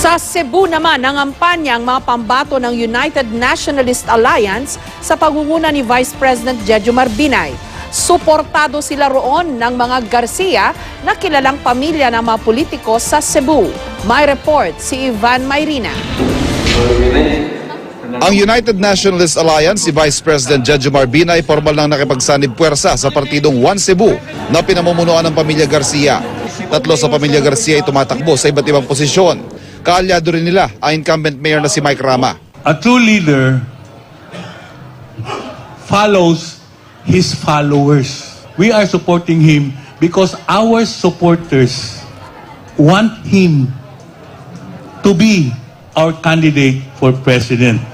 Sa Cebu naman, nangampanya ang mga pambato ng United Nationalist Alliance sa pangunguna ni Vice President Jejomar Binay. Suportado sila roon ng mga Garcia na kilalang pamilya ng mga politiko sa Cebu. May report si Ivan Mayrina. Ang United Nationalist Alliance, si Vice President Jejomar Binay, formal nang nakipagsanib puwersa sa partidong One Cebu na pinamumunuan ng pamilya Garcia. Tatlo sa pamilya Garcia ay tumatakbo sa iba't ibang posisyon. Kaalyado rin nila ang incumbent mayor na si Mike Rama. A true leader follows his followers. We are supporting him because our supporters want him to be our candidate for president.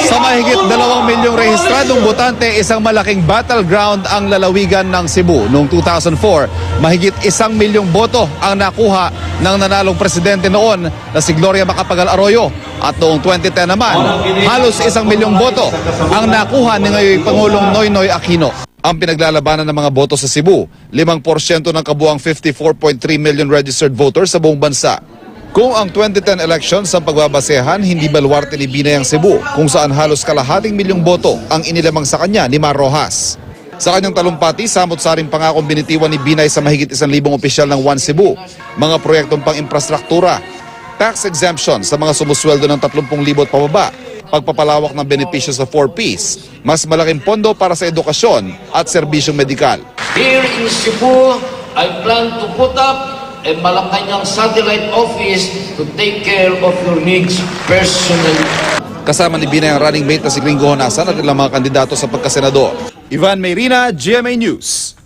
Sa mahigit 2 milyong rehistradong botante, isang malaking battleground ang lalawigan ng Cebu. Noong 2004, mahigit 1 milyong boto ang nakuha ng nanalong presidente noon na si Gloria Macapagal Arroyo. At noong 2010 naman, halos 1 milyong boto ang nakuha ni ngayong Pangulong Noynoy Aquino. Ang pinaglalabanan ng mga boto sa Cebu, 5% ng kabuang 54.3 million registered voters sa buong bansa. Kung ang 2010 elections ang pagbabasehan, hindi baluarte ni Binay ang Cebu, kung saan halos kalahating milyong boto ang inilamang sa kanya ni Mar Rojas. Sa kanyang talumpati, samot-saring pangakong binitiwan ni Binay sa mahigit 1,000 opisyal ng One Cebu, mga proyektong pang-infrastruktura, tax exemption sa mga sumusweldo ng 30,000 at pababa, pagpapalawak ng benepisyo sa 4Ps, mas malaking pondo para sa edukasyon at serbisyong medikal. Here in Cebu, I plan to put up a Malacanang satellite office to take care of your needs personally. Kasama ni Binay ang running mate na si Gringo Honasan at ilang mga kandidato sa pagkasenador. Ivan Mayrina, GMA News.